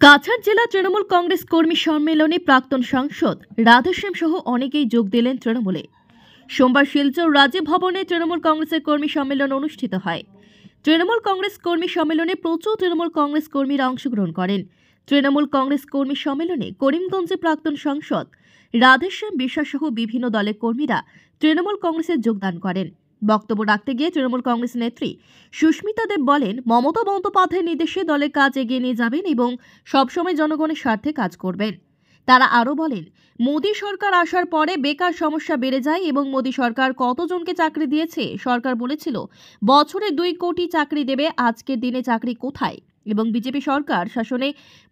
কাছাড় জেলা তৃণমূল কংগ্রেস কর্মী সম্মেলনে প্রাক্তন সাংসদ রাধেশ্যাম সহ অনেকেই যোগ দিলেন তৃণমূলে। সোমবার শিলচর রাজীব ভবনে তৃণমূল কংগ্রেসের কর্মী সম্মেলন অনুষ্ঠিত হয়। তৃণমূল কংগ্রেস কর্মী সম্মেলনে প্রচুর তৃণমূল কংগ্রেস কর্মীরা অংশগ্রহণ করেন। তৃণমূল কংগ্রেস কর্মী সম্মেলনে করিমগঞ্জে প্রাক্তন সাংসদ রাধেশ্যাম বিশ্বাস সহ বিভিন্ন দলের কর্মীরা তৃণমূল কংগ্রেসে যোগদান করেন। বক্তব্য রাখতে গিয়ে তৃণমূল কংগ্রেস নেত্রী সুস্মিতা দেব বলেন, মমতা বন্দ্যোপাধ্যায়ের নির্দেশে দলের কাজ এগিয়ে নিয়ে যাবেন এবং সবসময় জনগণের স্বার্থে কাজ করবেন। তারা আরও বলেন, মোদী সরকার আসার পরে বেকার সমস্যা বেড়ে যায় এবং মোদী সরকার কতজনকে চাকরি দিয়েছে। সরকার বলেছিল বছরে 2 কোটি চাকরি দেবে, আজকের দিনে চাকরি কোথায়? এবং বিজেপি সরকার শাসনে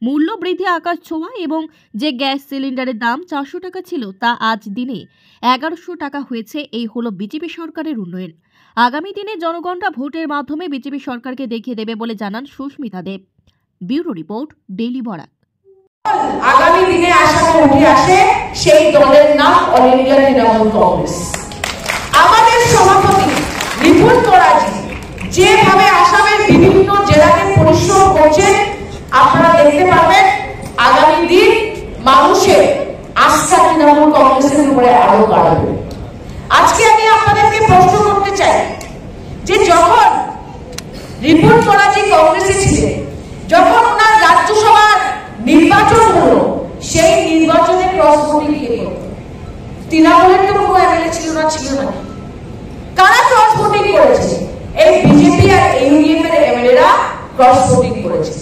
মূল্য বৃদ্ধি আকাশ ছোঁয়া এবং যে গ্যাস সিলিন্ডারের দাম 400 টাকা ছিল তা আজ দিনে 1100 টাকা হয়েছে। এই হলো বিজেপি সরকারের উন্নয়ন। আগামী দিনে জনগণরা ভোটের মাধ্যমে বিজেপি সরকারকে দেখিয়ে দেবে বলে জানান Sushmita Deb. Bureau report, daily Barak. আগামী দিনে আশা উঠে আসে সেই দলের নাম অল ইন্ডিয়া তৃণমূল কংগ্রেস। আমাদের সভাপতি রিপুন তোরাজি যেভাবে আসামের বিভিন্ন জেলাতে পরিশ্রম করছেন, আপনারা দেখতে পাবেন আগামী দিন মানুষের আস্থা তৃণমূল কংগ্রেসের উপরে আরো বাড়বে। আজকে আমি আপনাদেরকে প্রশ্ন করতে চাই যে যখন রিপুন তোরাজি কংগ্রেসে ছিলেন, যখন ওনার রাজ্যসভার নির্বাচন হলো, সেই নির্বাচনে ক্রস ভোটিং কে করত? তৃণমূলের তো কোনো এমএলএ ছিল না। কারা ক্রস ভোটিং করেছে? এই বিজেপি আর ইউডিএফ এর এমএলএরা ক্রস ভোটিং করেছে।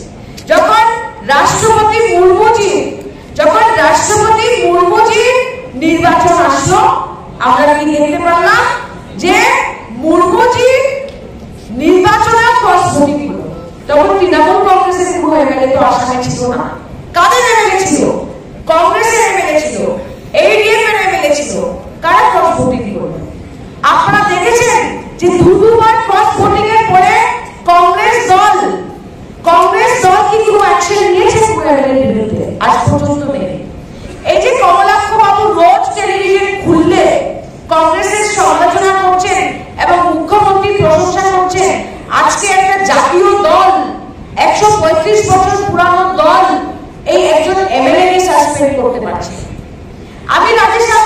যখন রাষ্ট্রপতি মুর্মুজি নির্বাচন আসলো, আমরা কি দেখতে পারলাম যে মুর্মুজি নির্বাচনে ক্রস ভোটিং হলো। তখন তৃণমূল কংগ্রেসের কোনো এমএলএ তো আসামে ছিল না। কাদের এমএলএ ছিল? কংগ্রেসের এমএলএ ছিল, ইউডিএফ এর এমএলএ ছিল। কারা ক্রস ভোটিং করলো? আপনারা দেখেছেন যে দুবার ক্রস ভোটিং এর পরে কংগ্রেস দল কি কোনো অ্যাকশন নিয়েছে কোনো এমএলএর বিরুদ্ধে? আজ পর্যন্ত নেই। এই যে কমলাক্ষ বাবু রোজ টেলিভিশন খুললে কংগ্রেসের সমালোচনা করছেন এবং মুখ্যমন্ত্রীর প্রশংসা করছেন, আজকে একটা জাতীয় দল, 135 বছর পুরানো দল এই একজন এমএলএ কে সাসপেন্ড করতে পারছে। আমি রাধেশ্যাম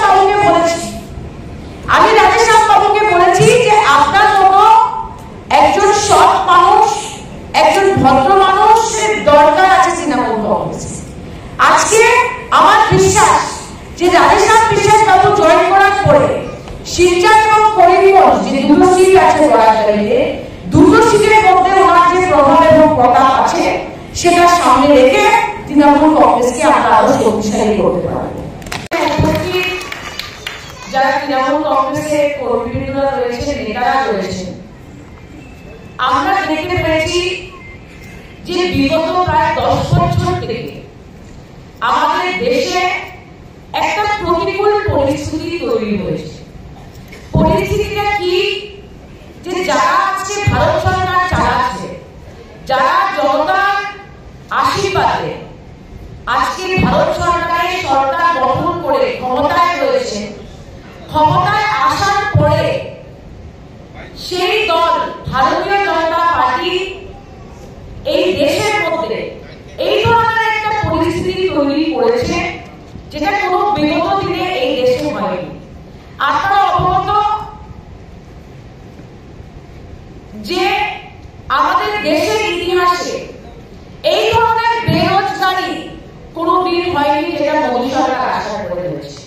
বাবুকে বলেছি যে আপনার মতো একজন সৎ মানুষ, একজন ভদ্র মানুষের দরকার আছে তৃণমূল কংগ্রেসে। আজকে আমার বিশ্বাস যে রাধেশ্যাম বিশ্বাস বাবু জয়েন করার পরে শিলচর এবং করিমগঞ্জ যে দুটো সিট আছে বরাকবাড়িতে, দুটো সিটের মধ্যে ওনার যে প্রভাব এবং প্রতাপ আছে সেটা সামনে রেখে তৃণমূল কংগ্রেসকে আমরা আরো শক্তিশালী করতে পারবো। যারা তৃণমূল কংগ্রেসের কর্মীরা রয়েছে, নেতারা রয়েছে, আমরা দেখতে পেরেছি যে বিগত প্রায় 10 বছর থেকে আমাদের দেশে একটা প্রতিকূল পরিস্থিতি তৈরি হয়েছে। পরিস্থিতিটা কি? যে যারা আজকে ভারত সরকার চালাচ্ছে, যারা জনতার আশীর্বাদে আজকে ভারত সরকারের সরকার গঠন করে ক্ষমতায় রয়েছে, ক্ষমতায় আসার পরে সেই দল ভারতীয় জনতা পার্টি এই দেশের মধ্যে এই ধরনের একটা পরিস্থিতি তৈরি করেছে যেটা কোনো বিগত দিনে এই দেশে হয়নি। আপনারা অবগত যে আমাদের দেশের ইতিহাসে এই ধরনের বেরোজগারি কোনোদিন হয়নি যেটা মোদী সরকার আসার পরে হয়েছে।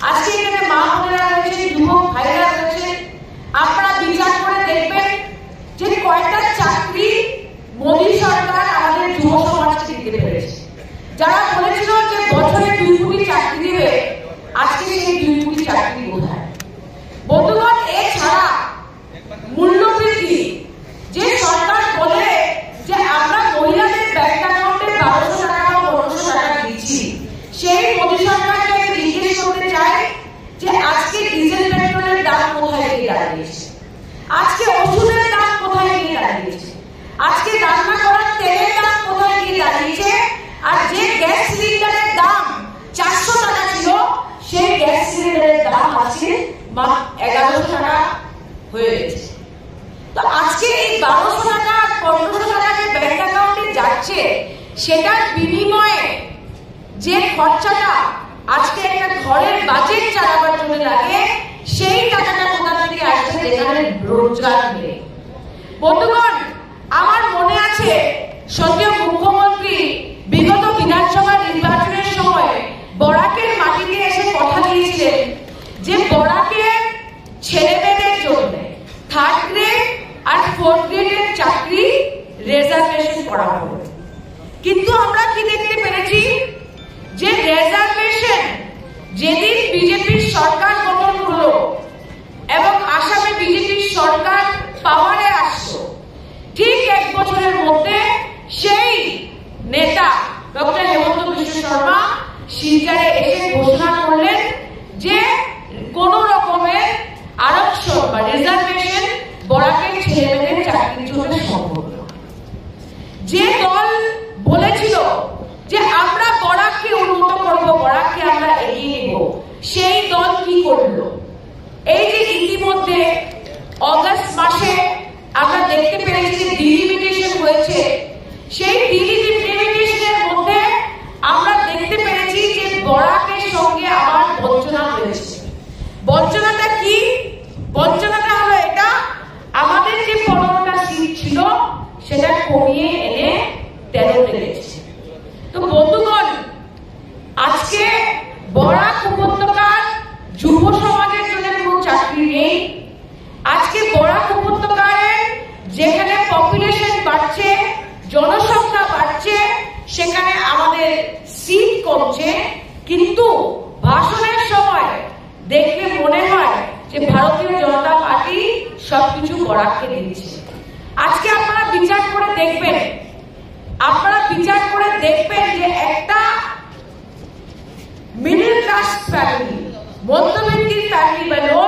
আজকে এখানে মা বোনেরা রয়েছে, যুবক ভাইরা রয়েছে, আপনারা বিচার করে দেখবেন যে কয়টা চাকরি মোদী সরকার আমাদের যুব সমাজকে দিতে পেরেছে। যারা বলেছিল যে বছরে 2 কোটি চাকরি দিবে, আজকে সেই 2 কোটি চাকরি কোথায়? বন্ধুগণ, এছাড়া মূল্যবৃদ্ধি যে সরকার বলে যে আমরা মহিলাদের ব্যাংক অ্যাকাউন্টে 1200 টাকা 1500 টাকা দিচ্ছি, সেই মোদী সরকারকে জিজ্ঞেস করতে চাই যে আজকে ডিজেল পেট্রোলের দাম কোথায় গিয়ে দাঁড়িয়েছে, আজকে ওষুধের দাম কোথায় গিয়ে দাঁড়িয়েছে, আজকে রান্না করার তেলের দাম কোথায় গিয়ে দাঁড়িয়েছে, আর যে গ্যাস সিলিন্ডারের দাম 400 টাকা ছিল সেই গ্যাস সিলিন্ডারের দাম আজকে 1100 টাকা হয়ে গেছে। তো আজকে এই 1200 টাকা 1500 টাকা যে ব্যাংক অ্যাকাউন্টে যাচ্ছে, সেটার বিনিময়ে যে খরচাটা আজকে একটা ঘরের বাজেট চালাবার জন্য লাগে, সেই টাকাটা কোথা থেকে আসছে যেখানে রোজগার নেই। বন্ধুগণ, আমার মনে আছে সদ্য মুখ্যমন্ত্রী বিগত বিধানসভা নির্বাচনের সময় বরাকের মাটিতে এসে কথা দিয়েছিলেন যে বরাকের ছেলেমেয়েদের জন্য 3rd গ্রেড আর 4th গ্রেডের চাকরি রিজার্ভেশন করা হবে। কিন্তু আমরা কি দেখতে পেরেছি যে রিজার্ভেশন যেদিন বিজেপির সরকার গঠন হলো এবং আসামে বিজেপির সরকার পাওয়ারে আসলো, ঠিক 1 বছরের মধ্যে সেই নেতা ডক্টর হেমন্ত বিশ্ব শর্মা শিলচরে এসে ঘোষণা করলেন যে কোন রকমের আরক্ষণ বা রিজার্ভেশন বরাকের ছেলেমেয়েদের চাকরির জন্য সম্ভব নয়। যে দল বলেছিল যে আমরা বরাককে উন্নত করব, বরাককে আমরা এগিয়ে নেব, সেই দল কি করলো? এই যে ইতিমধ্যে অগস্ট মাসে আমরা দেখতে পেরেছি যে ডিলিমিটেশন হয়েছে, সেই ডিলিমিটেশনের মধ্যে আমরা দেখতে পেরেছি যে বরাকের সঙ্গে আবার বঞ্চনা হয়েছে। বঞ্চনাটা কি? বঞ্চনাটা হলো এটা, আমাদের যে 15টা সিট ছিল সেটা কমিয়ে এনে 13 রেখেছে। তো বন্ধুগণ, আজকে বরাক উপত্যকার যুব সমাজের জন্য কোনো চাকরি নেই। আজকে বরাক উপত্যকায় যেখানে পপুলেশন বাড়ছে, জনসংখ্যা বাড়ছে, সেখানে আমাদের সিট কমছে, কিন্তু ভাষণের সময় দেখলে মনে হয় যে ভারতীয় জনতা পার্টি সবকিছু বরাককে দিচ্ছে। আজকে আপনারা বিচার করে দেখবেন, যে একটা মিডল ক্লাস ফ্যামিলি, মধ্যবিত্তের ফ্যামিলি বা লো